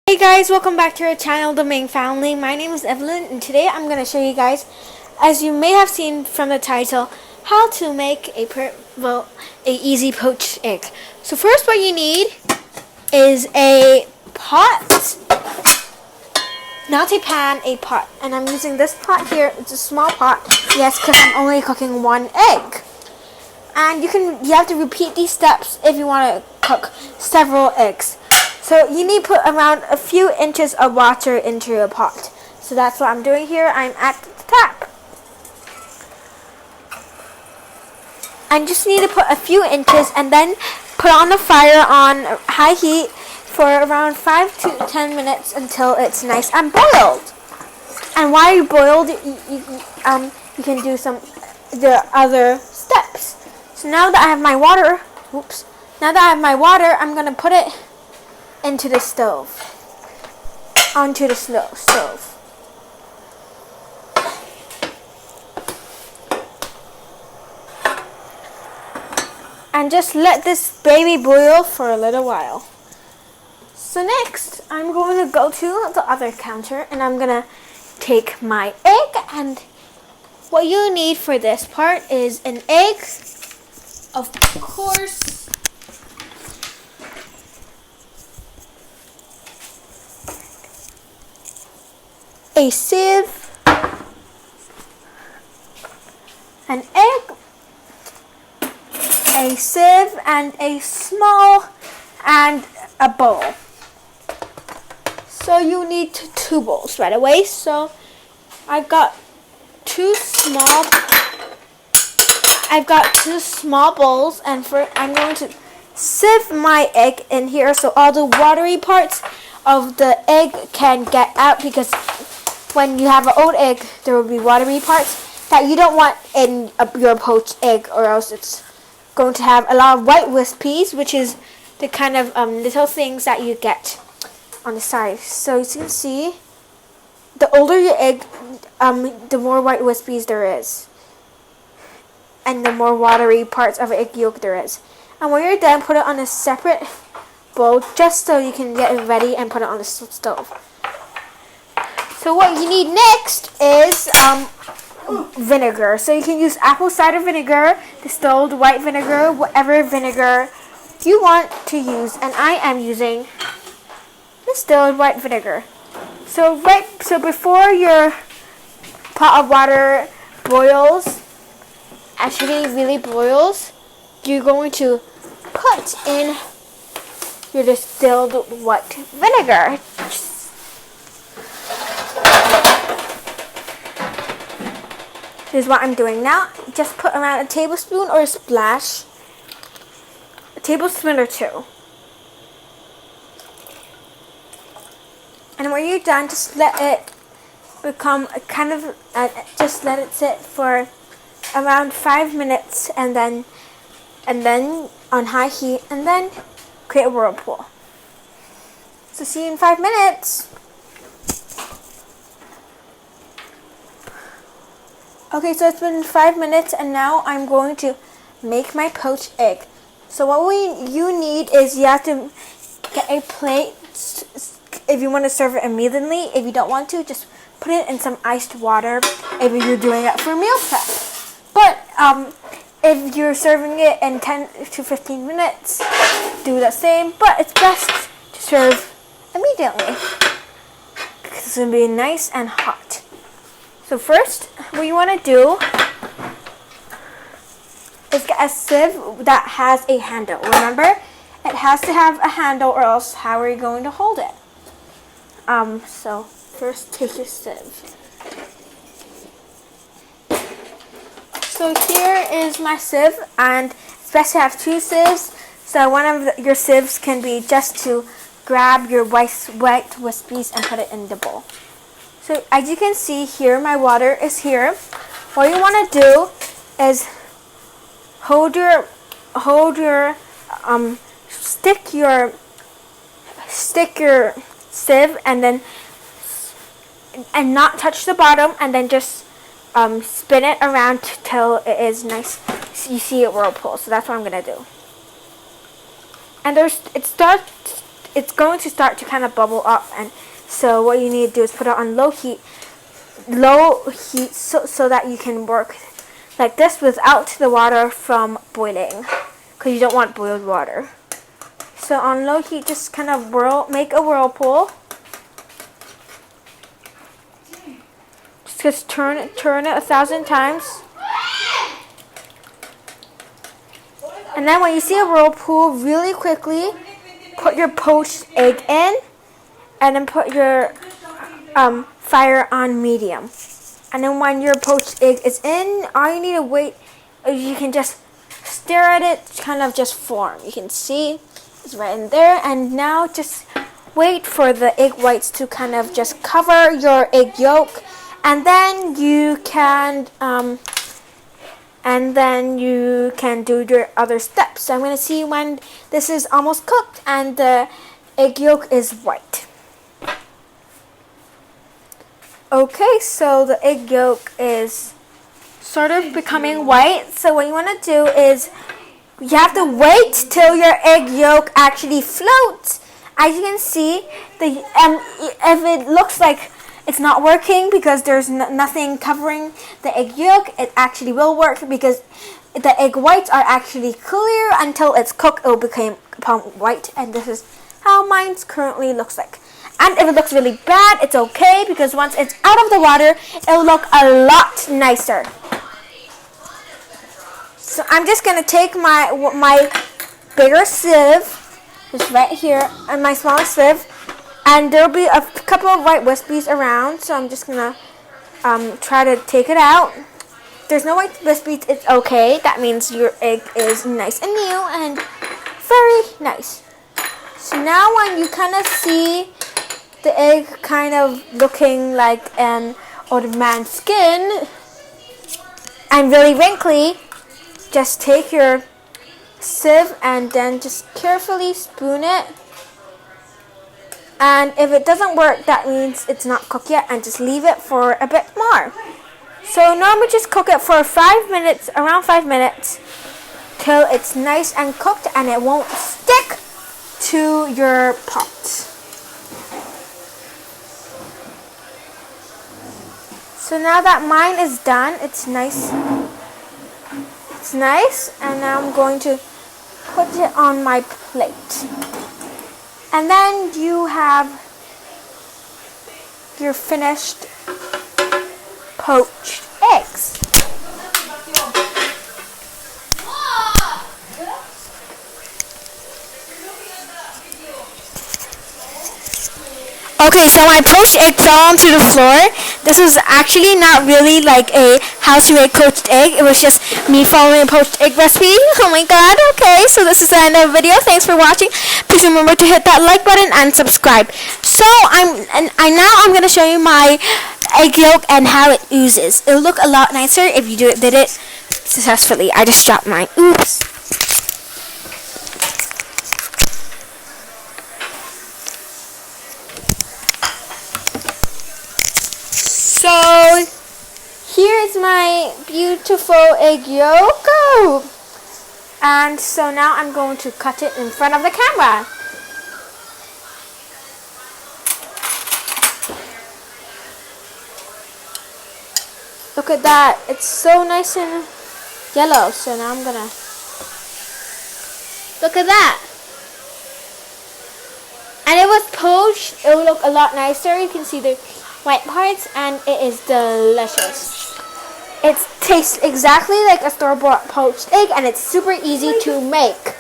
Hey guys, welcome back to our channel, The Main Family. My name is Evelyn, and today I'm going to show you guys, as you may have seen from the title, how to make a easy poached egg. So first, what you need is a pot, not a pan, a pot. And I'm using this pot here. It's a small pot, yes, because I'm only cooking one egg. And you have to repeat these steps if you want to cook several eggs. So you need to put around a few inches of water into your pot. So that's what I'm doing here. I'm at the tap. I just need to put a few inches and then put on the fire on high heat for around 5 to 10 minutes until it's nice and boiled. And while you're boiled, you can do the other steps. So now that I have my water, I'm gonna put it into the stove, onto the stove. And just let this baby boil for a little while. So next, I'm going to go to the other counter and I'm gonna take my egg, and what you need for this part is an egg, of course, a sieve, an egg, a sieve, and a bowl. So you need 2 bowls right away. So I've got two small bowls, and I'm going to sieve my egg in here so all the watery parts of the egg can get out, because when you have an old egg, there will be watery parts that you don't want in your poached egg, or else it's going to have a lot of white wispies, which is the kind of little things that you get on the side. So as you can see, the older your egg, the more white wispies there is, and the more watery parts of egg yolk there is. And when you're done, put it on a separate bowl just so you can get it ready and put it on the stove. So what you need next is vinegar. So you can use apple cider vinegar, distilled white vinegar, whatever vinegar you want to use. And I am using distilled white vinegar. So before your pot of water boils, actually really boils, you're going to put in your distilled white vinegar. This is what I'm doing now. Just put around a tablespoon or a splash, a tablespoon or 2. And when you're done, just let it become just let it sit for around 5 minutes, and then on high heat, and then create a whirlpool. So see you in 5 minutes. Okay, so it's been 5 minutes, and now I'm going to make my poached egg. So what you need is you have to get a plate if you want to serve it immediately. If you don't want to, just put it in some iced water if you're doing it for meal prep. But if you're serving it in 10 to 15 minutes, do the same. But it's best to serve immediately because it's going to be nice and hot. So first, what you want to do is get a sieve that has a handle. Remember, it has to have a handle, or else how are you going to hold it? So first take your sieve. So here is my sieve, and it's best to have 2 sieves. So one of your sieves can be just to grab your white wispies and put it in the bowl. So as you can see here, my water is here. What you want to do is stick your sieve and not touch the bottom, and then just spin it around till it is nice. You see it whirlpool. So that's what I'm gonna do. And it starts it's going to start to kind of bubble up, and so what you need to do is put it on low heat so that you can work like this without the water from boiling, because you don't want boiled water. So on low heat, just kind of make a whirlpool. Just turn it 1,000 times. And then when you see a whirlpool, really quickly put your poached egg in, and then put your fire on medium. And then when your poached egg is in, all you need to wait, you can just stare at it, kind of just form. You can see it's right in there, and now just wait for the egg whites to kind of just cover your egg yolk, and then you can do your other steps. So I'm going to see when this is almost cooked and the egg yolk is white. Okay, so the egg yolk is sort of becoming white. So what you want to do is you have to wait till your egg yolk actually floats. As you can see, if it looks like it's not working because there's nothing covering the egg yolk, it actually will work because the egg whites are actually clear. Until it's cooked, it will become white, and this is how mine currently looks like. And if it looks really bad, it's okay, because once it's out of the water, it will look a lot nicer. So I'm just going to take my bigger sieve, just right here, and my smaller sieve, and there'll be a couple of white wispies around, so I'm just going to try to take it out. If there's no white wispies, it's okay. That means your egg is nice and new and very nice. So now when you kind of see the egg kind of looking like an old man's skin and really wrinkly, just take your sieve and then just carefully spoon it. And if it doesn't work, that means it's not cooked yet, and just leave it for a bit more. So normally just cook it for 5 minutes, around 5 minutes, till it's nice and cooked and it won't stick to your pot. So now that mine is done, it's nice. It's nice, and now I'm going to put it on my plate. And then you have your finished poached eggs. Okay, so my poached egg fell onto the floor. This was actually not really like a how to make poached egg. It was just me following a poached egg recipe. Oh my god, okay. So this is the end of the video. Thanks for watching. Please remember to hit that like button and subscribe. So now I'm going to show you my egg yolk and how it oozes. It'll look a lot nicer if you did it successfully. I just dropped mine. Oops. So here's my beautiful egg yolk. Oh. And so now I'm going to cut it in front of the camera. Look at that. It's so nice and yellow. So now I'm gonna look at that. And it was poached. It will look a lot nicer. You can see the white parts, and it is delicious. It tastes exactly like a store-bought poached egg, and it's super easy to make.